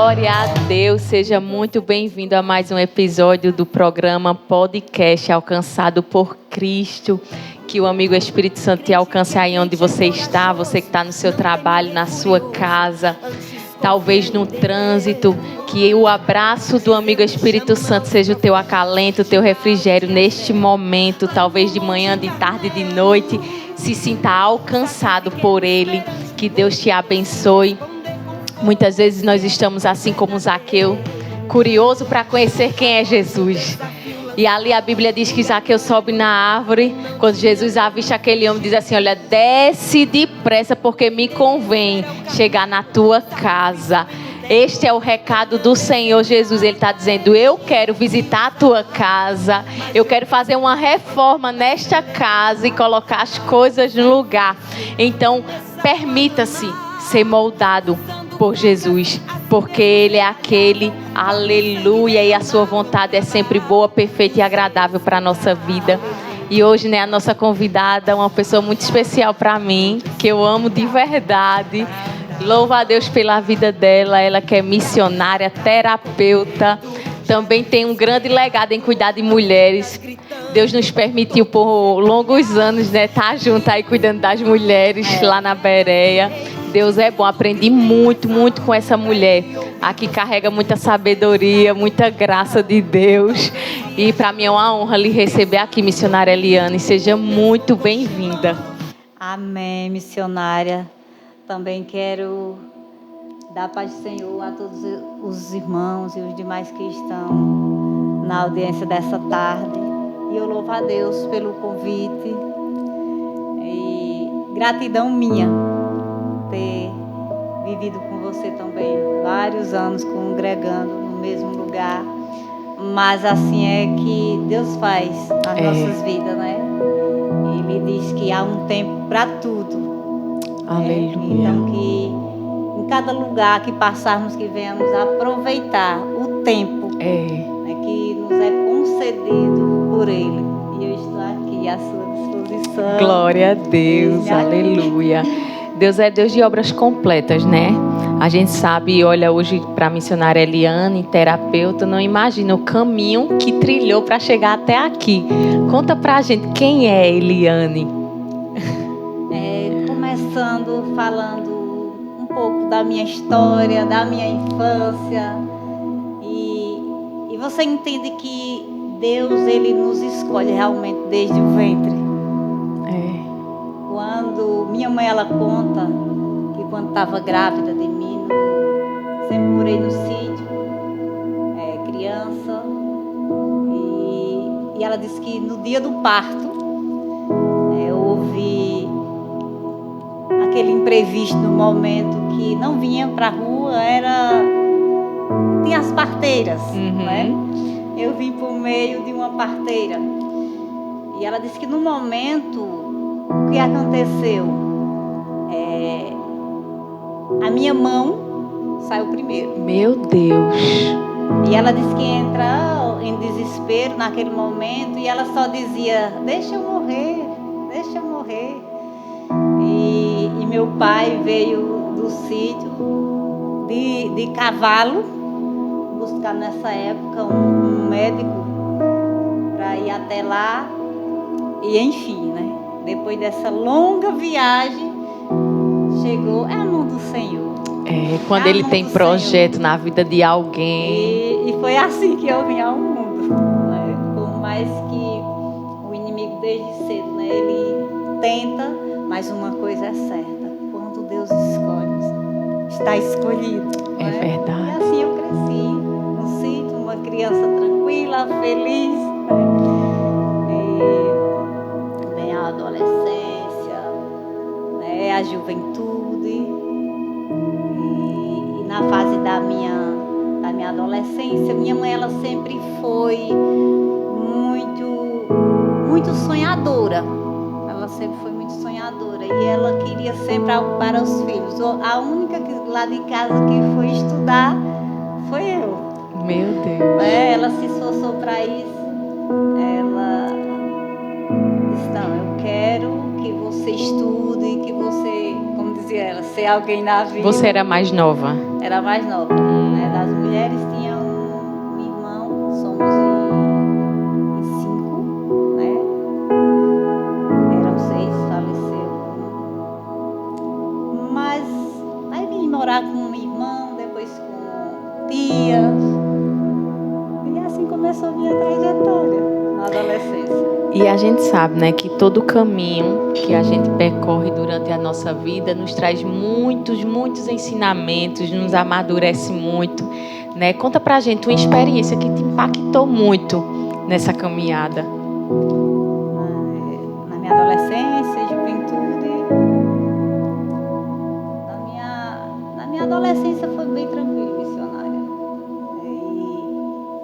Glória a Deus, seja muito bem-vindo a mais um episódio do programa Podcast Alcançado por Cristo. Que o amigo Espírito Santo te alcance aí onde você está, você que está no seu trabalho, na sua casa, talvez no trânsito. Que o abraço do amigo Espírito Santo seja o teu acalento, o teu refrigério neste momento, talvez de manhã, de tarde, de noite. Se sinta alcançado por Ele, que Deus te abençoe. Muitas vezes nós estamos assim como Zaqueu, curioso para conhecer quem é Jesus. E ali a Bíblia diz que Zaqueu sobe na árvore. Quando Jesus avista aquele homem, diz assim: olha, desce depressa porque me convém chegar na tua casa. Este é o recado do Senhor Jesus. Ele está dizendo: eu quero visitar a tua casa. Eu quero fazer uma reforma nesta casa e colocar as coisas no lugar. Então, permita-se ser moldado por Jesus, porque Ele é aquele, aleluia, e a sua vontade é sempre boa, perfeita e agradável para a nossa vida. E hoje, a nossa convidada, uma pessoa muito especial para mim, que eu amo de verdade. Louva a Deus pela vida dela, ela que é missionária, terapeuta, também tem um grande legado em cuidar de mulheres. Deus nos permitiu por longos anos, estar junto aí cuidando das mulheres lá na Bereia. Deus é bom, aprendi muito, muito com essa mulher. Aqui carrega muita sabedoria, muita graça de Deus. E para mim é uma honra lhe receber aqui, missionária Eliane. Seja muito bem-vinda. Amém, missionária. Também quero dar paz do Senhor a todos os irmãos e os demais que estão na audiência dessa tarde. E eu louvo a Deus pelo convite. E gratidão minha ter vivido com você também vários anos congregando no mesmo lugar, mas assim é que Deus faz nas nossas vidas, né? Ele diz que há um tempo para tudo. Aleluia. Então que em cada lugar que passarmos, que venhamos aproveitar o tempo que nos é concedido por Ele. E eu estou aqui à sua disposição. Glória a Deus, aleluia. Deus é Deus de obras completas, né? A gente sabe, olha, hoje para a missionária Eliane, terapeuta, não imagina o caminho que trilhou para chegar até aqui. Conta pra gente, quem é Eliane? Começando falando um pouco da minha história, da minha infância. E você entende que Deus, Ele nos escolhe realmente desde o ventre. Quando minha mãe, ela conta que quando estava grávida de mim, sempre morei no sítio, criança, e ela disse que no dia do parto, houve aquele imprevisto no momento que não vinha para a rua, tinha as parteiras, né? Eu vim por meio de uma parteira, e ela disse que no momento, o que aconteceu? A minha mão saiu primeiro. Meu Deus! E ela disse que entra em desespero naquele momento e ela só dizia: deixa eu morrer, deixa eu morrer. E meu pai veio do sítio de cavalo buscar nessa época um médico para ir até lá. E enfim, né? Depois dessa longa viagem, chegou a mão do Senhor. Quando Ele tem projeto Senhor na vida de alguém. E foi assim que eu vim ao mundo. Né? Por mais que o inimigo desde cedo, né, ele tenta, mas uma coisa é certa: quando Deus escolhe, está escolhido. É né? verdade. E assim eu cresci no sítio, uma criança tranquila, feliz. Vem a adolescência, né, a juventude. E na fase da minha adolescência, minha mãe, ela sempre foi muito sonhadora. Ela sempre foi muito sonhadora e ela queria sempre algo para os filhos. A única lá de casa que foi estudar foi eu. Meu Deus. Ela se esforçou para isso. Ela disse: não, eu quero que você estude, que você, como dizia ela, ser alguém na vida. Você era mais nova? Era mais nova, né, das mulheres, tinha um irmão, somos em 5, né? Eram 6, faleceu. Mas aí vim morar com um irmão, depois com tias. E assim começou a minha trajetória na adolescência. E a gente sabe, né, que todo caminho que a gente percorre durante a nossa vida nos traz muitos ensinamentos, nos amadurece muito, né? Conta pra gente uma experiência que te impactou muito nessa caminhada. Na minha adolescência, juventude, na minha adolescência foi bem tranquilo, missionária.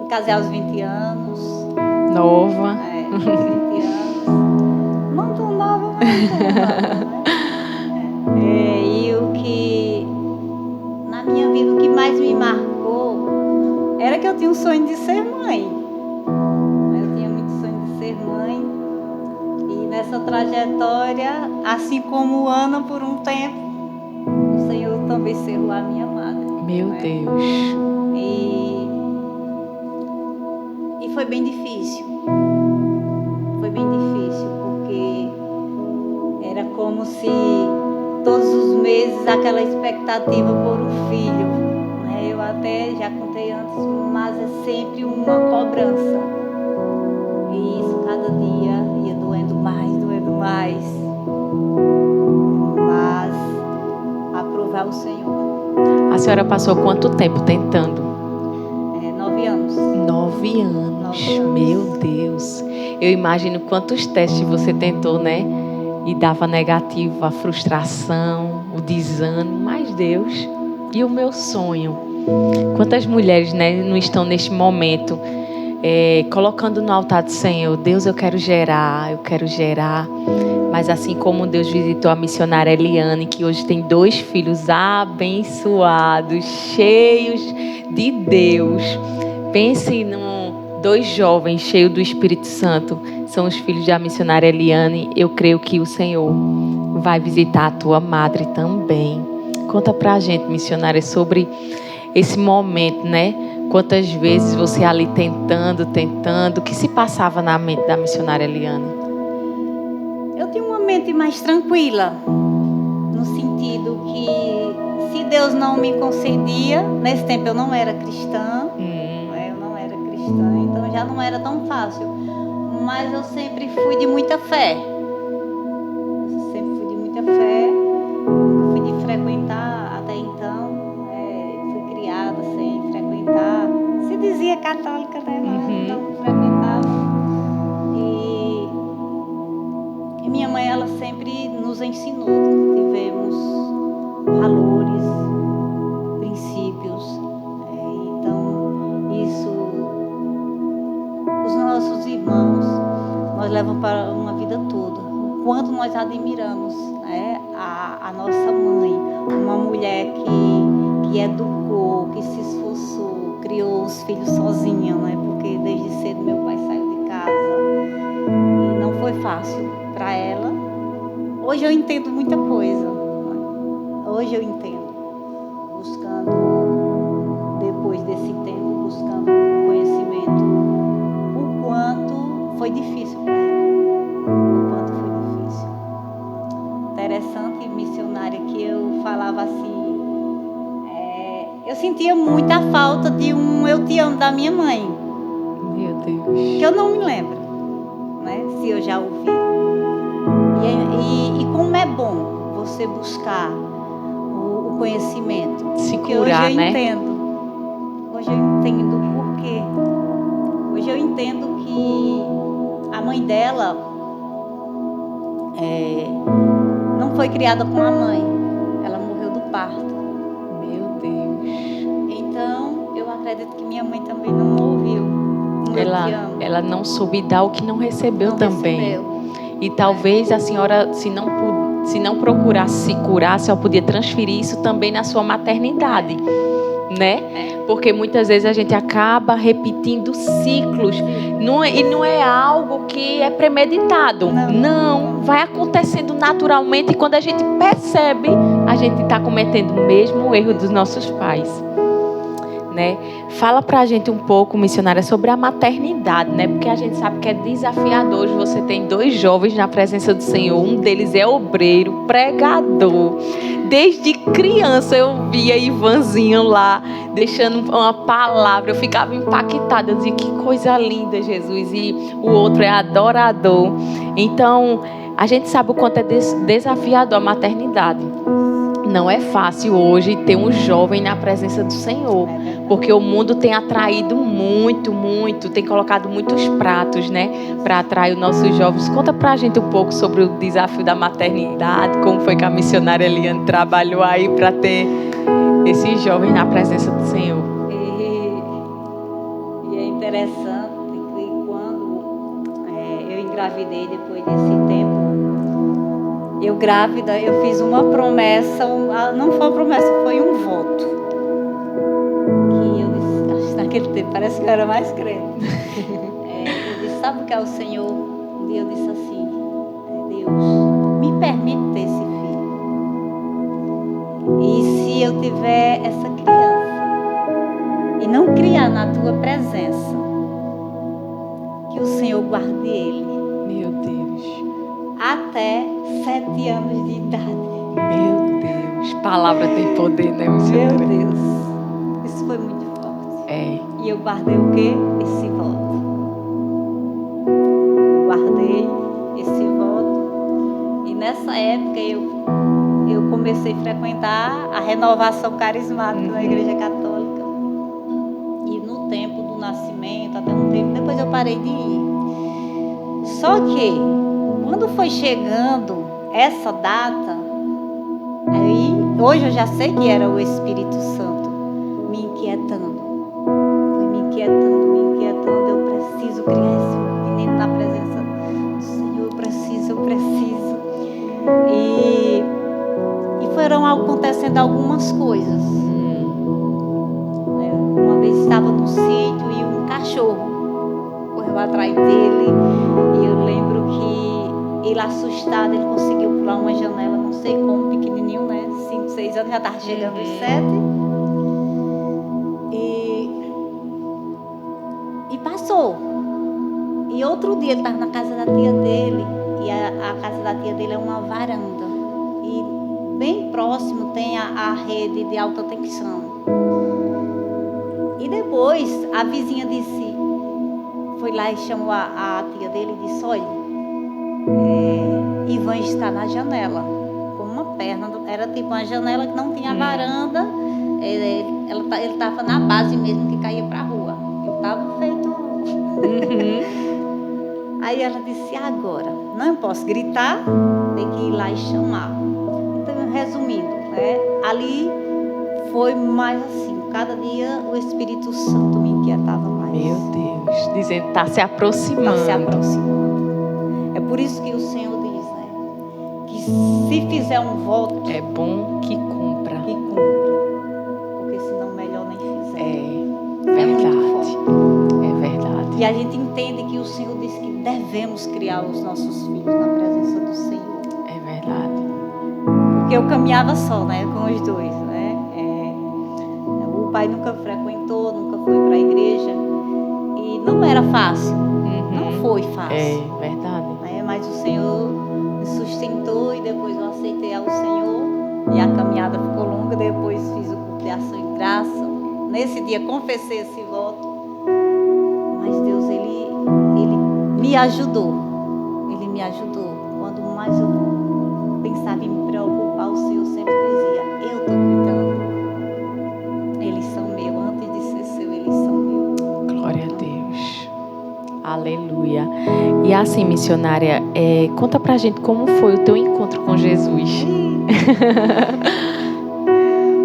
Me casei aos 20 anos. Nova. 20 anos. Não tão nova, mas não tão nova, né? E o que, na minha vida, o que mais me marcou era que eu tinha um sonho de ser mãe. Eu tinha muito sonho de ser mãe. E nessa trajetória, assim como Ana por um tempo, o Senhor também cerrou a minha madre. Meu Deus. E foi bem difícil. Foi bem difícil, porque era como se todos os meses aquela expectativa por um filho, né? Eu até já contei antes, mas é sempre uma cobrança. E isso cada dia ia doendo mais. Mas aprovar o Senhor. A senhora passou quanto tempo tentando? 9 anos. 9 anos. Meu Deus. Eu imagino quantos testes você tentou, né? E dava negativo, a frustração, o desânimo. Mas Deus, e o meu sonho? Quantas mulheres, né, não estão neste momento colocando no altar do Senhor: Deus, eu quero gerar. Mas assim como Deus visitou a missionária Eliane, que hoje tem 2 filhos abençoados, cheios de Deus. Pense em 2 jovens cheios do Espírito Santo, são os filhos da missionária Eliane. Eu creio que o Senhor vai visitar a tua madre também. Conta pra gente, missionária, sobre esse momento, né? Quantas vezes você ali tentando, o que se passava na mente da missionária Eliane? Eu tinha uma mente mais tranquila, no sentido que se Deus não me concedia, nesse tempo eu não era cristã, então já não era tão fácil, mas eu sempre fui de muita fé. Fui de frequentar até então, fui criada sem frequentar. Se dizia católica, né? Mas não frequentava. E minha mãe, ela sempre nos ensinou. Tivemos valores, princípios. Então, isso, os nossos irmãos, nós levamos para uma vida toda. O quanto nós admiramos, né, a nossa mãe, uma mulher que educou, que se esforçou, criou os filhos sozinha, né? Porque desde cedo meu pai saiu de casa e não foi fácil para ela. Hoje eu entendo muita coisa, né? Hoje eu entendo, depois desse tempo, buscando conhecimento, o quanto foi difícil para ela. Interessante, missionária, que eu falava assim, eu sentia muita falta de um eu te amo da minha mãe. Meu Deus. Que eu não me lembro, né, se eu já ouvi. E como é bom você buscar o conhecimento. Se porque curar, hoje eu né? Hoje eu entendo por quê. Hoje eu entendo que a mãe dela não foi criada com a mãe, ela morreu do parto. Meu Deus. Então, eu acredito que minha mãe também não ouviu. Ela não soube dar o que não recebeu também. Recebeu. E talvez a senhora, se não procurasse se curar, a senhora podia transferir isso também na sua maternidade, né? Porque muitas vezes a gente acaba repetindo ciclos. E não é algo que é premeditado. Não, vai acontecendo naturalmente. E quando a gente percebe, a gente está cometendo o mesmo erro dos nossos pais, né? Fala pra gente um pouco, missionária, sobre a maternidade, né? Porque a gente sabe que é desafiador. Hoje você tem 2 jovens na presença do Senhor. Um deles é obreiro, pregador. Desde criança eu via Ivanzinho lá, deixando uma palavra. Eu ficava impactada. Eu dizia, que coisa linda, Jesus. E o outro é adorador. Então, a gente sabe o quanto é desafiador a maternidade. Não é fácil hoje ter um jovem na presença do Senhor, porque o mundo tem atraído muito, tem colocado muitos pratos, né, para atrair os nossos jovens. Conta pra gente um pouco sobre o desafio da maternidade, como foi que a missionária Eliane trabalhou aí para ter esses jovens na presença do Senhor. E é interessante que quando eu engravidei, depois desse tempo, eu grávida, eu fiz uma promessa, não foi uma promessa, foi um voto. Que eu disse, acho que naquele tempo, parece que eu era mais crente. Eu disse, sabe o que é o Senhor? Um dia eu disse assim, Deus, me permite ter esse filho. E se eu tiver essa criança e não criar na tua presença, que o Senhor guarde ele. Meu Deus. Até 7 anos de idade. Meu Deus. Palavra tem poder, né, missionária? Meu Deus. Isso foi muito forte. E eu guardei o quê? Esse voto. Guardei esse voto. E nessa época eu comecei a frequentar a renovação carismática na Igreja Católica. E no tempo do nascimento, até um tempo, depois eu parei de ir. Só que quando foi chegando essa data, aí, hoje eu já sei que era o Espírito Santo me inquietando. Foi me inquietando. Eu preciso criar esse menino na presença do Senhor. Eu preciso. E foram acontecendo algumas coisas. Uma vez estava no sítio e um cachorro correu atrás dele. E eu lembro que ele, assustado, ele conseguiu pular uma janela, não sei como, pequenininho, né? 5, 6 anos, já estava chegando aos 7. E passou. E outro dia ele estava na casa da tia dele, e a casa da tia dele é uma varanda. E bem próximo tem a rede de alta tensão. E depois a vizinha disse, foi lá e chamou a tia dele e disse, olha, Ivan está na janela, com uma perna, era tipo uma janela que não tinha varanda, ele estava na base mesmo, que caía para a rua. Eu estava feito. Aí ela disse, agora, não posso gritar, tem que ir lá e chamar. Então, resumindo, né, ali foi mais assim, cada dia o Espírito Santo me inquietava mais. Meu Deus, dizendo, está se aproximando. Está se aproximando. É por isso que o Senhor diz, né? Que se fizer um voto, é bom que cumpra. Porque senão melhor nem fizer. É verdade. É verdade. E a gente entende que o Senhor diz que devemos criar os nossos filhos na presença do Senhor. É verdade. Porque eu caminhava só, né? Com os dois, né? O pai nunca frequentou, nunca foi para a igreja. E não era fácil. Não foi fácil. É verdade. Mas o Senhor me sustentou e depois eu aceitei ao Senhor. E a caminhada ficou longa, depois fiz o culto de ação e graça. Nesse dia confessei esse voto. Mas Deus, Ele me ajudou. Ele me ajudou. Quando mais eu pensava em me preocupar, o Senhor sempre dizia, eu estou cuidando. Eles são meus. Antes de ser seu, eles são meus. Glória a Deus. Aleluia. E assim, missionária, conta pra gente como foi o teu encontro com Jesus. O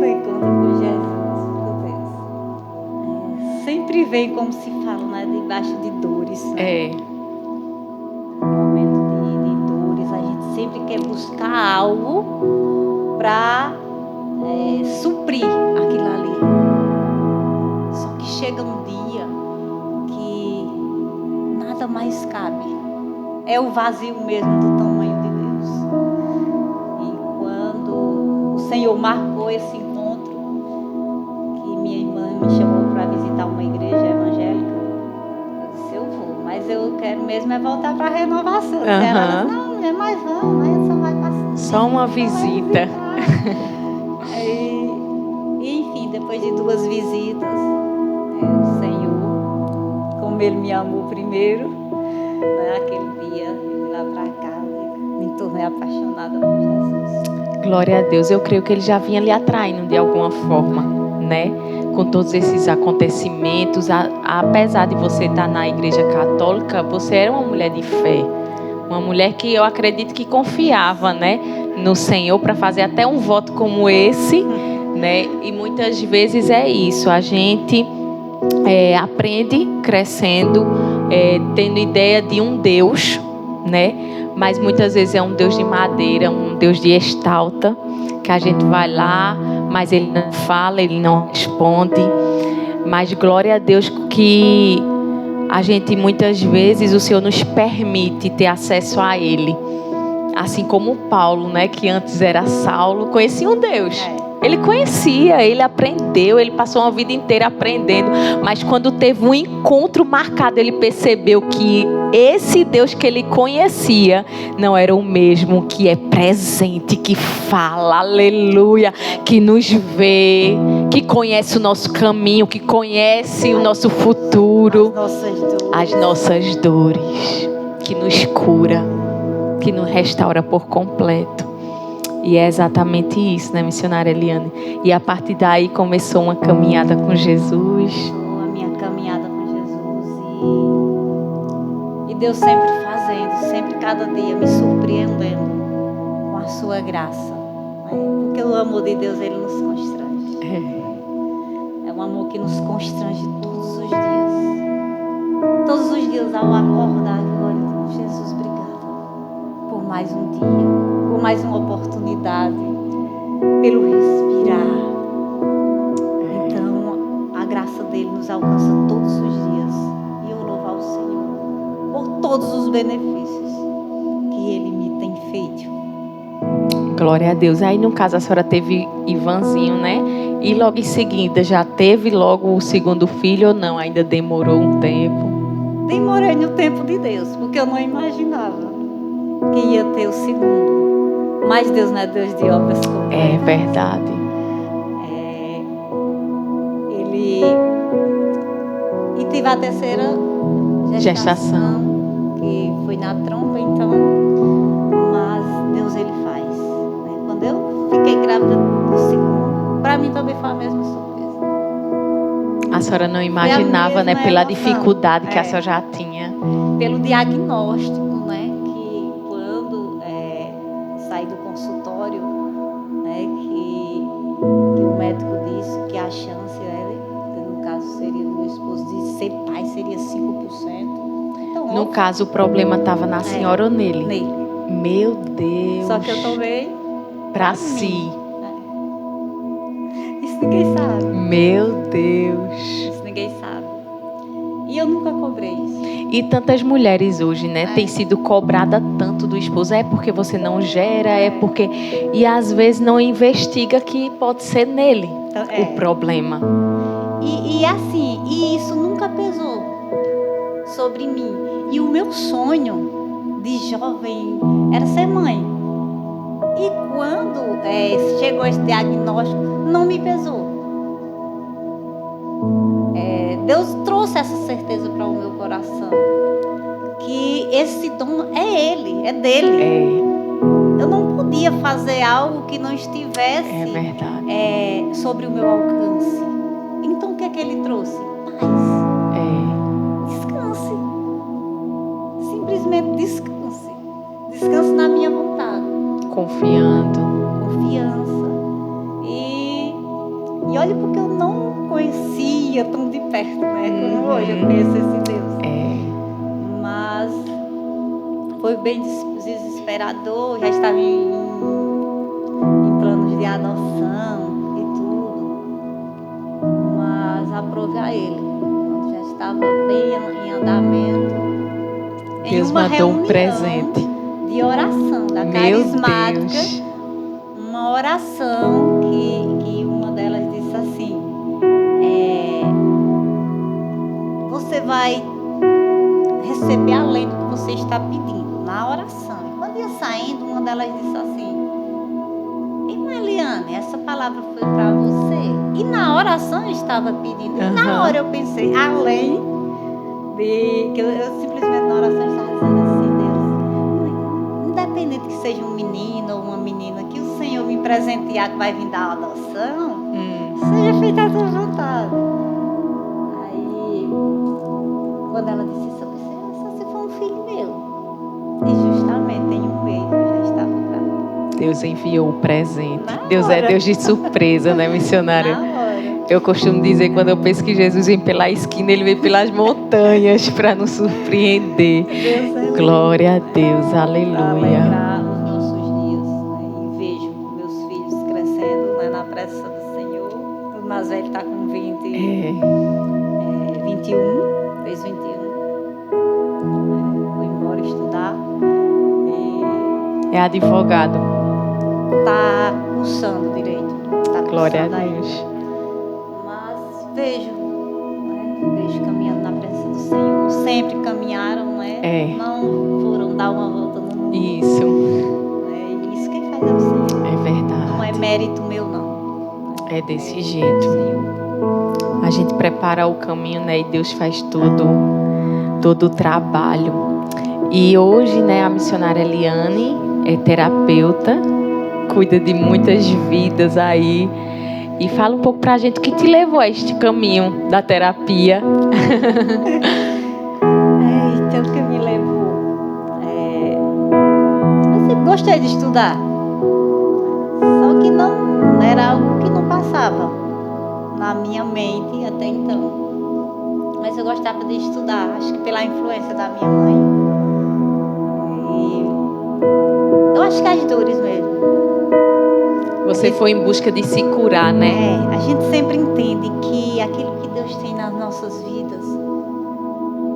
encontro com Jesus, meu Deus. Sempre vem, como se fala, né, debaixo de dores. Né? No momento de dores, a gente sempre quer buscar algo para suprir aquilo ali. Só que chega um dia mais cabe. É o vazio mesmo do tamanho de Deus. E quando o Senhor marcou esse encontro, que minha irmã me chamou mesmo é voltar para a renovação. Ela disse, não, mulher, mas vamos, aí só vai passar. Só uma visita. E, enfim, depois de 2 visitas, o Senhor, como Ele me amou primeiro, aquele dia, eu fui lá para casa, me tornei apaixonada por Jesus. Glória a Deus. Eu creio que Ele já vinha lhe atraindo de alguma forma, né? Com todos esses acontecimentos. Apesar de você estar na igreja católica, você era uma mulher de fé. Uma mulher que eu acredito que confiava, né, no Senhor para fazer até um voto como esse, né? E muitas vezes é isso. A gente aprende crescendo, tendo ideia de um Deus, né? Mas muitas vezes é um Deus de madeira, um Deus de estalta, que a gente vai lá, mas Ele não fala, Ele não responde. Mas glória a Deus que a gente muitas vezes, o Senhor nos permite ter acesso a Ele. Assim como Paulo, né, que antes era Saulo, conhecia um Deus. Ele conhecia, ele aprendeu, ele passou uma vida inteira aprendendo. Mas quando teve um encontro marcado, ele percebeu que esse Deus que ele conhecia não era o mesmo, que é presente, que fala, aleluia, que nos vê, que conhece o nosso caminho, que conhece o nosso futuro, as nossas dores, que nos cura, que nos restaura por completo. E é exatamente isso, né, missionária Eliane? E a partir daí começou uma caminhada com Jesus. A minha caminhada com Jesus. E Deus sempre fazendo, sempre cada dia me surpreendendo com a sua graça. Né? Porque o amor de Deus, Ele nos constrange. É um amor que nos constrange todos os dias. Todos os dias ao acordar, glória, Jesus, obrigada por mais um dia. Por mais uma oportunidade, pelo respirar. Então, a graça dele nos alcança todos os dias. E eu louvo ao Senhor por todos os benefícios que Ele me tem feito. Glória a Deus. Aí, no caso, a senhora teve Ivanzinho, né? E logo em seguida, já teve logo o segundo filho ou não? Ainda demorou um tempo? Demorei no tempo de Deus, porque eu não imaginava que ia ter o segundo. Mas Deus não é Deus de obras completas. É verdade. E tive a terceira gestação, que foi na trompa, então. Mas Deus, Ele faz. Né? Quando eu fiquei grávida do segundo, para mim também foi a mesma surpresa. A senhora não imaginava, né? Pela dificuldade que a senhora já tinha. Pelo diagnóstico. Saí do consultório, né, que o médico disse que a chance, no caso seria do meu esposo, de ser pai seria 5%. Então, no caso, o problema estava na senhora ou nele? Nele. Meu Deus. Só que eu tomei para si. Isso ninguém sabe. Meu Deus. Isso ninguém sabe. E eu nunca cobrei isso. E tantas mulheres hoje, né, tem sido cobrada tanto do esposo. É porque você não gera, é porque... E às vezes não investiga que pode ser nele o problema. E assim, e isso nunca pesou sobre mim. E o meu sonho de jovem era ser mãe. E quando chegou esse diagnóstico, não me pesou. Deus trouxe essa certeza para o meu coração, que esse dom é Ele, é dele. Eu não podia fazer algo que não estivesse sobre o meu alcance. Então o que é que Ele trouxe? Paz. Descanse. Simplesmente descanse. Descanse na minha vontade. Confiança. E olha, porque eu não conhecia tão de perto, né? Como hoje eu conheço esse Deus. Mas foi bem desesperador, já estava em planos de adoção e tudo. Mas aprovei a Ele. Quando já estava bem em andamento. Deus mandou um presente de oração da carismática. Uma oração que uma delas disse assim: você vai receber além do que você está pedindo, na oração. E quando ia saindo, uma delas disse assim: Irmã Eliane, essa palavra foi para você. E na oração eu estava pedindo. E na hora eu pensei, além de... que eu simplesmente na oração estava dizendo assim: Deus, independente que seja um menino ou uma menina, que o Senhor me presentear, que vai vir dar adoção, seja feita a tua vontade. Aí, quando ela disse isso, eu pensei: só se for um filho meu. E justamente em um mês eu já estava grávida. Deus enviou o presente. Na Deus hora. é Deus de surpresa, né, missionária? Na hora. Eu costumo dizer, quando eu penso que Jesus vem pela esquina, Ele vem pelas montanhas para nos surpreender. Deus é Glória lindo, a Deus, Para aleluia. alegrar os nossos dias, né? E vejo meus filhos crescendo, né, na presença do Senhor. O mais velho está com 21, fez 21. Foi embora estudar. É advogado. Está cursando direito. Tá Glória a cursando ainda. Deus. Mas vejo caminhando na presença do Senhor. Sempre caminharam, né? Não foram dar uma volta no mundo. Isso. Isso quem faz é o Senhor. É verdade. Não é mérito meu, não. É desse jeito. A gente prepara o caminho, né? E Deus faz todo o trabalho. E hoje, né, a missionária Eliane é terapeuta, cuida de muitas vidas aí. E fala um pouco pra gente o que te levou a este caminho da terapia. Então, o que me levou? Eu sempre gostei de estudar. Só que não era algo que não passava na minha mente até então. Mas eu gostava de estudar, acho que pela influência da minha mãe. E eu acho que as dores mesmo. Você foi em busca de se curar, né? A gente sempre entende que aquilo que Deus tem nas nossas vidas,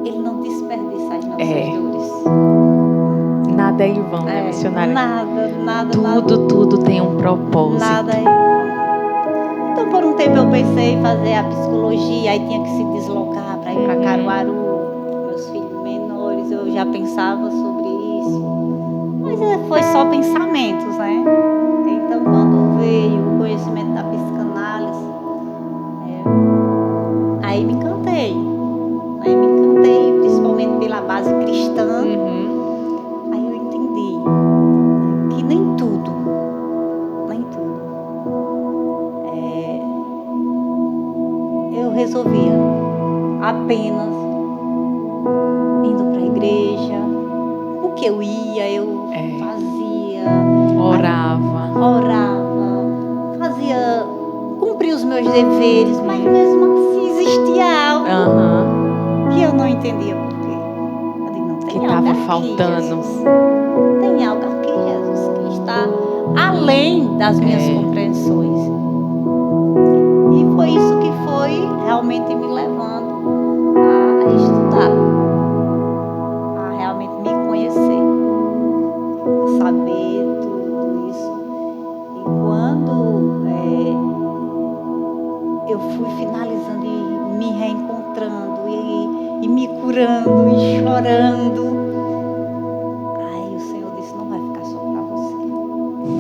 Ele não desperdiça as nossas dores. Nada é em vão, né, missionária? Nada. Tudo tem um propósito. Nada é em vão. Então, por um tempo eu pensei em fazer a psicologia, aí tinha que se deslocar para ir para Caruaru. Meus filhos menores, eu já pensava sobre isso. Mas foi só pensamentos, né? Então, quando veio o conhecimento da psicanálise, aí me encantei. Principalmente pela base cristã. Aí eu entendi que nem tudo, eu resolvia apenas indo para a igreja. O que eu ia, eu fazia. Orava, cumpria os meus deveres, mas mesmo assim existia algo que eu não entendia por quê. Eu digo, não, tem que algo estava aqui, faltando. Jesus. Tem algo aqui, Jesus, que está além das minhas compreensões. E foi isso que foi realmente me levando a estudar, a realmente me conhecer, a saber tudo isso. E quando eu fui finalizando e me reencontrando e me curando e chorando, aí o Senhor disse: não vai ficar só para você.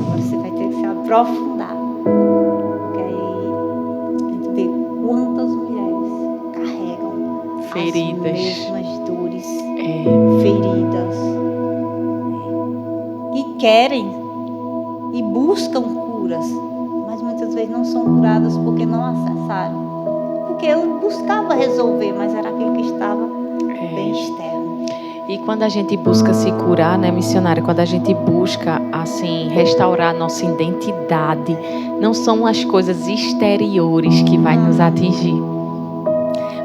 Agora você vai ter que se aprofundar. Porque aí a gente vê quantas mulheres carregam feridas, as mesmas dores, feridas, e querem e buscam curas, mas muitas vezes não são curadas porque não acessaram. Porque eu buscava resolver, mas era aquilo que estava bem externo. E quando a gente busca se curar, né, missionária? Quando a gente busca, assim, restaurar a nossa identidade, não são as coisas exteriores que vai nos atingir.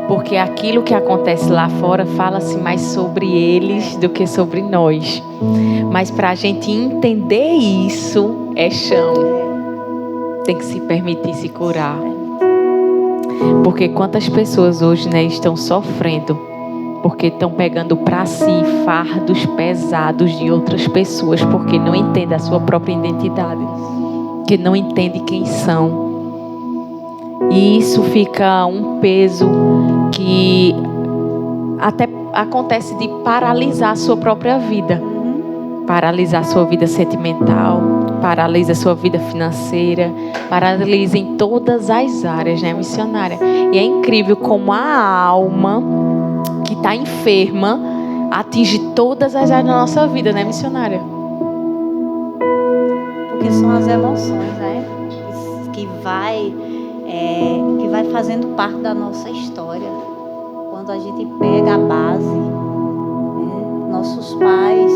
Porque aquilo que acontece lá fora fala-se mais sobre eles do que sobre nós. Mas para a gente entender isso, é chão. Tem que se permitir se curar. Porque quantas pessoas hoje, né, estão sofrendo porque estão pegando para si fardos pesados de outras pessoas, porque não entendem a sua própria identidade, que não entendem quem são. E isso fica um peso que até acontece de paralisar a sua própria vida. Paralisar a sua vida sentimental, paralisa a sua vida financeira, paralisa em todas as áreas, né, missionária? E é incrível como a alma que está enferma atinge todas as áreas da nossa vida, né, missionária? Porque são as emoções, né? Que vai fazendo parte da nossa história. Quando a gente pega a base, né? Nossos pais,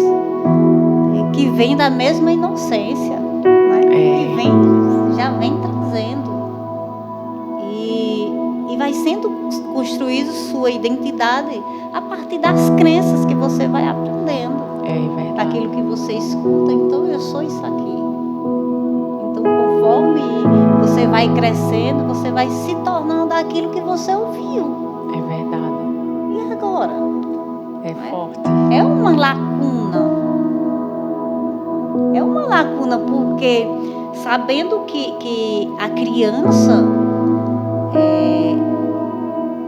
que vem da mesma inocência, né? Que já vem trazendo. E vai sendo construído sua identidade a partir das crenças que você vai aprendendo. Daquilo que você escuta. Então, eu sou isso aqui. Então, conforme você vai crescendo, você vai se tornando aquilo que você ouviu. É verdade. E agora? É forte. É uma lacuna. É uma lacuna porque, sabendo que a criança,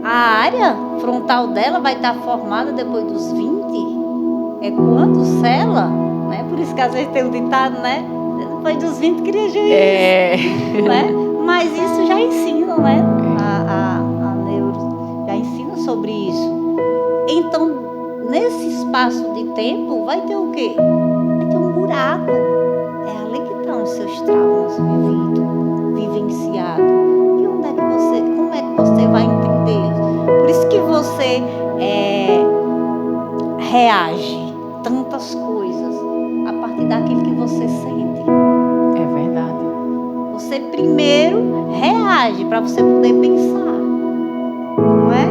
a área frontal dela vai estar formada depois dos 20, é quando cela, né? Por isso que às vezes tem um ditado, né? Depois dos 20 cria juízo, né? Mas isso já ensina, né? A neuro já ensina sobre isso. Então, nesse espaço de tempo, vai ter o quê? Vai ter um buraco. É ali que estão os seus traumas vivenciados. E como é que você vai entender? Por isso que você reage tantas coisas a partir daquilo que você sente. É verdade. Você primeiro reage para você poder pensar. Não é?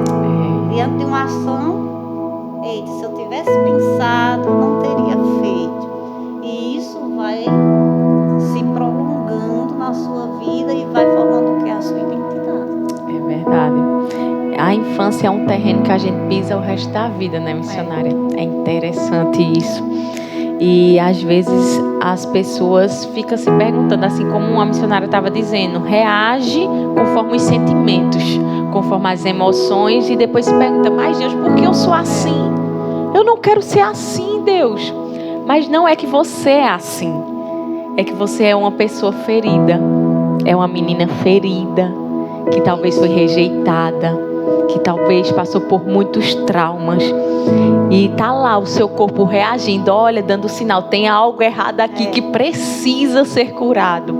Diante de uma ação, se eu tivesse pensado, não teria feito. E isso vai se prolongando na sua vida e vai formando o que é a sua identidade. É verdade. A infância é um terreno que a gente pisa o resto da vida, né, missionária? É interessante isso. E às vezes as pessoas ficam se perguntando, assim como a missionária estava dizendo, reage conforme os sentimentos, conforme as emoções, e depois se pergunta, mas Deus, por que eu sou assim? Eu não quero ser assim, Deus. Mas não é que você é assim. É que você é uma pessoa ferida. É uma menina ferida, que talvez foi rejeitada, que talvez passou por muitos traumas. E tá lá o seu corpo reagindo, olha, dando sinal, tem algo errado aqui que precisa ser curado.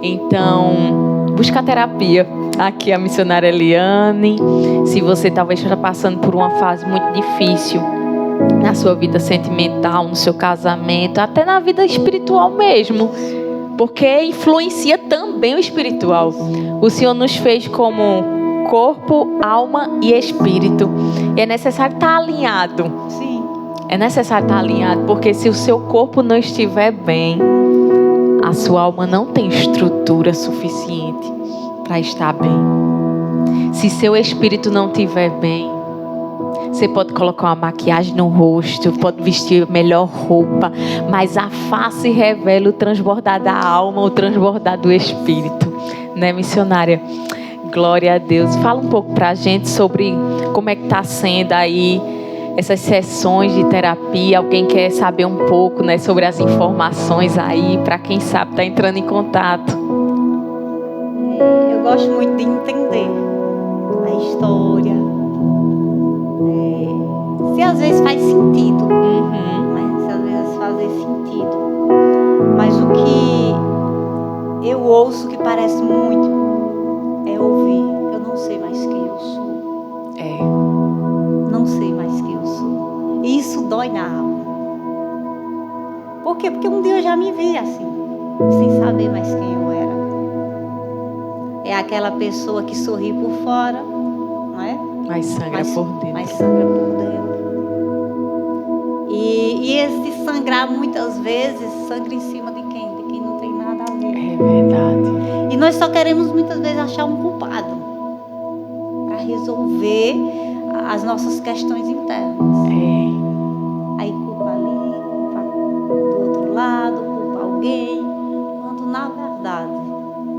Então, busca terapia. Aqui a missionária Eliane. Se você talvez esteja passando por uma fase muito difícil na sua vida sentimental, no seu casamento, até na vida espiritual mesmo, porque influencia também o espiritual. O Senhor nos fez como corpo, alma e espírito. E é necessário estar alinhado. Sim. É necessário estar alinhado, porque se o seu corpo não estiver bem, a sua alma não tem estrutura suficiente para estar bem. Se seu espírito não estiver bem, você pode colocar uma maquiagem no rosto, pode vestir a melhor roupa, mas a face revela o transbordar da alma, o transbordar do espírito, né, missionária? Glória a Deus. Fala um pouco pra gente sobre como é que está sendo aí essas sessões de terapia. Alguém quer saber um pouco, né, sobre as informações aí, para quem sabe tá entrando em contato. Eu gosto muito de entender a história. Se às vezes faz sentido, né? Se às vezes faz sentido. Mas o que eu ouço que parece muito é ouvir, eu não sei mais quem eu sou. Não sei mais quem eu sou. E isso dói na alma. Por quê? Porque um dia eu já me vi assim, sem saber mais quem eu era. É aquela pessoa que sorri por fora, não é? Mas sangra por dentro. Mas sangra por dentro. E esse sangrar muitas vezes sangra em cima de quem? De quem não tem nada a ver. É verdade. E nós só queremos muitas vezes achar um culpado para resolver as nossas questões internas. Aí culpa ali, culpa do outro lado, culpa alguém, quando na verdade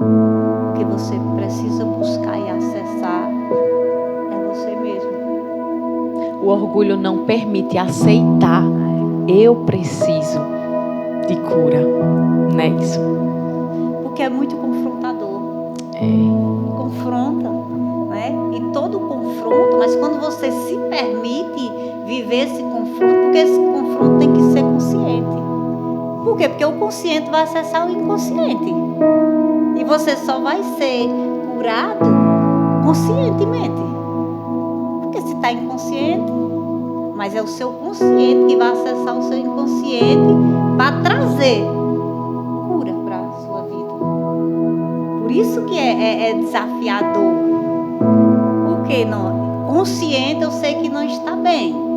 o que você precisa buscar e acessar é você mesmo. O orgulho não permite aceitar. Eu preciso de cura. Não é isso? Porque é muito confrontador. Confronta, né? E todo confronto, mas quando você se permite viver esse confronto, porque esse confronto tem que ser consciente. Por quê? Porque o consciente vai acessar o inconsciente. E você só vai ser curado conscientemente. Porque se está inconsciente, mas é o seu consciente que vai acessar o seu inconsciente para trazer cura para a sua vida. Por isso que é desafiador. Porque não, consciente eu sei que não está bem.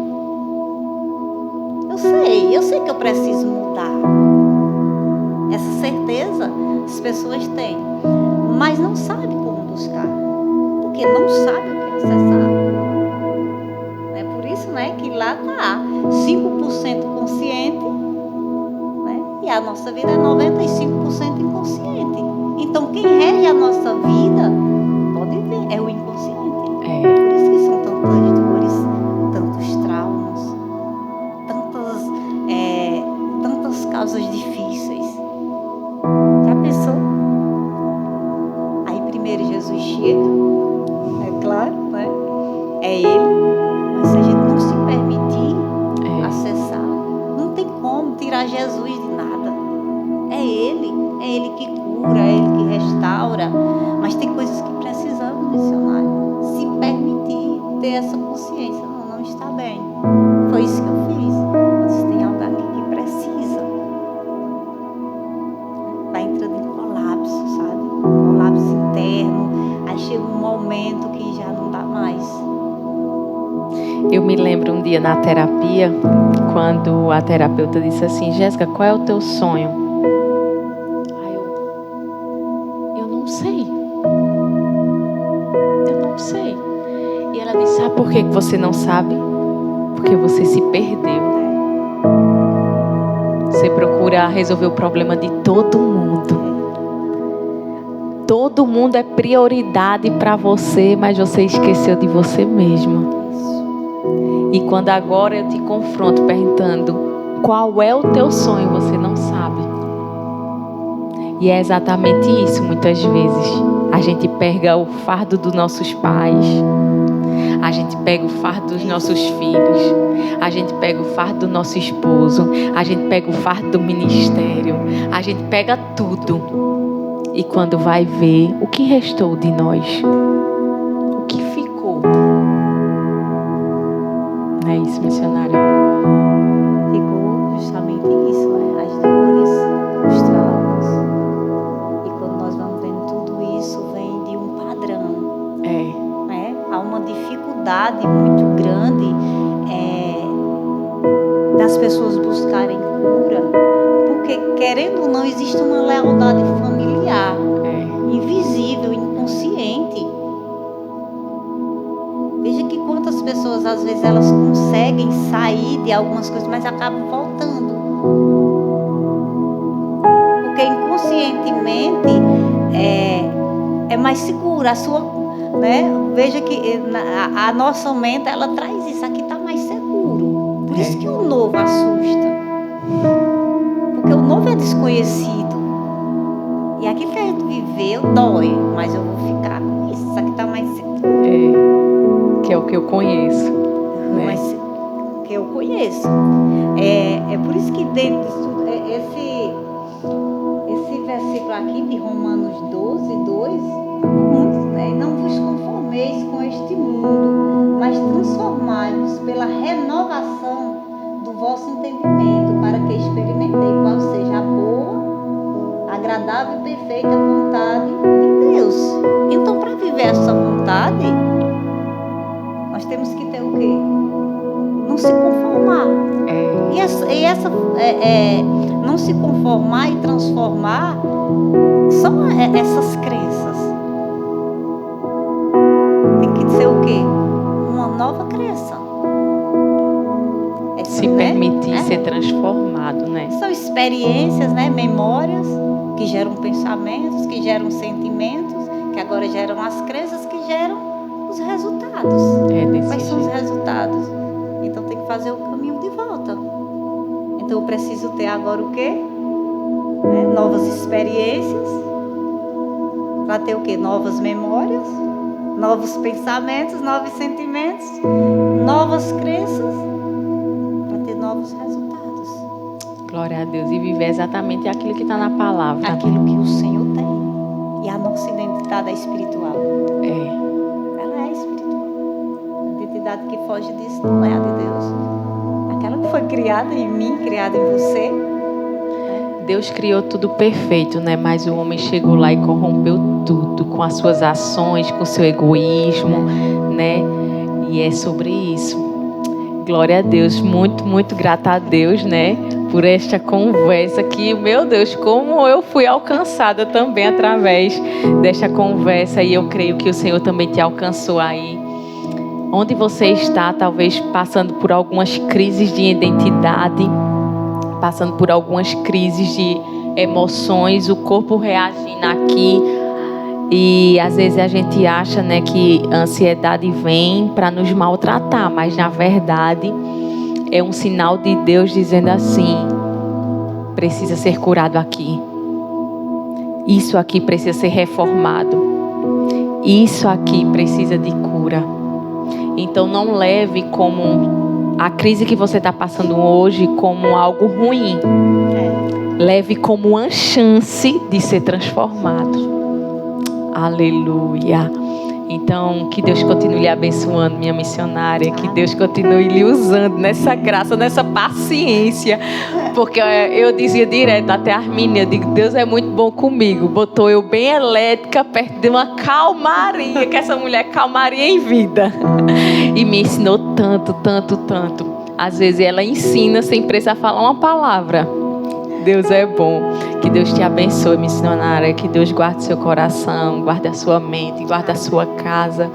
Eu sei que eu preciso mudar. Essa certeza as pessoas têm, mas não sabem como buscar, porque não sabem o que acessar. É por isso, né, que lá está 5% consciente, né, e a nossa vida é 95% inconsciente. Então quem rege a nossa vida, pode ver, é o inconsciente. Por isso que são tantas dores, tantos traumas, tantas causas difíceis. Já pensou? Aí primeiro Jesus chega, é claro, né? É Ele. Mas se a gente não se permitir acessar, não tem como tirar Jesus de nada. É Ele que cura, é Ele que restaura. Mas tem coisas que precisamos, missionário, se permitir ter essa consciência. Não está bem. Foi isso que eu fiz. Mas tem algo aqui que precisa. Vai entrando em colapso, sabe? Colapso interno. Aí chega um momento que já não dá mais. Eu me lembro um dia na terapia, quando a terapeuta disse assim: Jéssica, qual é o teu sonho? Aí eu não sei. Eu não sei. E ela disse: sabe por que você não sabe? Porque você se perdeu. Você procura resolver o problema de todo mundo. Todo mundo é prioridade para você, mas você esqueceu de você mesma. E quando agora eu te confronto perguntando qual é o teu sonho, você não sabe. E é exatamente isso, muitas vezes. A gente pega o fardo dos nossos pais. A gente pega o fardo dos nossos filhos. A gente pega o fardo do nosso esposo. A gente pega o fardo do ministério. A gente pega tudo. E quando vai ver, o que restou de nós? O que ficou? Não é isso, missionária? Ficou justamente isso, né? As dores, os traumas. E quando nós vamos vendo tudo isso, vem de um padrão. Né? Há uma dificuldade muito grande das pessoas buscarem cura, porque, querendo ou não, existe uma lealdade familiar, invisível, inconsciente. Veja que quantas pessoas, às vezes, elas conseguem sair de algumas coisas, mas acabam voltando. Porque inconscientemente é mais segura. A sua, né? Veja que a nossa mente, ela traz isso. Aqui está mais seguro. Por isso que o novo assusta. Porque o novo é desconhecido. E aquilo que a gente viveu dói, mas eu vou ficar com isso. Isso aqui está mais seguro. Que é o que eu conheço. Né? Mas que eu conheço. É por isso que dentro disso, esse versículo aqui de Romanos 12, 2, né? Não vos conformeis com este mundo, mas transformai-vos pela renovação do vosso entendimento, para que experimentei qual seja a boa, agradável e perfeita vontade de Deus. Então, para viver essa vontade, nós temos que ter o quê? Não se conformar. E essa não se conformar e transformar são essas crenças. Tem que ser o quê? Uma nova crença. Se permitir ser transformado, né? São experiências, né? Memórias que geram pensamentos, que geram sentimentos, que agora geram as crenças, que geram os resultados. Quais são os resultados? que fazer o caminho de volta. Então eu preciso ter agora o quê? Novas experiências. Para ter o quê? Novas memórias, novos pensamentos, novos sentimentos, novas crenças, para ter novos resultados. Glória a Deus. E viver exatamente aquilo que está na palavra. Aquilo que o Senhor tem. E a nossa identidade é espiritual. Ela é espiritual. A identidade que foge disso não é a de Deus. Aquela que foi criada em mim, criada em você. Deus criou tudo perfeito, né? Mas o homem chegou lá e corrompeu tudo com as suas ações, com o seu egoísmo, né? E é sobre isso. Glória a Deus, muito, muito grata a Deus, né? Por esta conversa que, meu Deus, como eu fui alcançada também através desta conversa. E eu creio que o Senhor também te alcançou aí. Onde você está, talvez passando por algumas crises de identidade, passando por algumas crises de emoções, o corpo reagindo aqui. E às vezes a gente acha, né, que a ansiedade vem para nos maltratar, mas na verdade é um sinal de Deus dizendo assim: precisa ser curado aqui. Isso aqui precisa ser reformado. Isso aqui precisa de cura. Então não leve como a crise que você está passando hoje como algo ruim. Leve como uma chance de ser transformado. Aleluia. Então, que Deus continue lhe abençoando, minha missionária. Que Deus continue lhe usando nessa graça, nessa paciência. Porque eu dizia direto até a Armínia, eu digo, Deus é muito bom comigo. Botou eu bem elétrica, perto de uma calmaria, que essa mulher é calmaria em vida. E me ensinou tanto, tanto, tanto. Às vezes ela ensina sem precisar falar uma palavra. Deus é bom. Que Deus te abençoe, missionária. Que Deus guarde seu coração, guarde a sua mente, guarde a sua casa.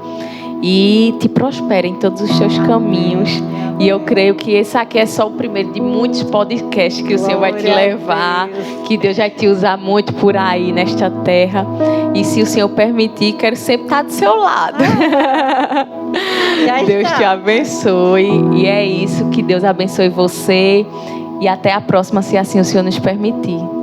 E te prospere em todos os seus caminhos. E eu creio que esse aqui é só o primeiro de muitos podcasts que o Senhor vai te levar. Que Deus vai te usar muito por aí, nesta terra. E se o Senhor permitir, quero sempre estar do seu lado. Deus te abençoe. E é isso. Que Deus abençoe você. E até a próxima, se assim o Senhor nos permitir.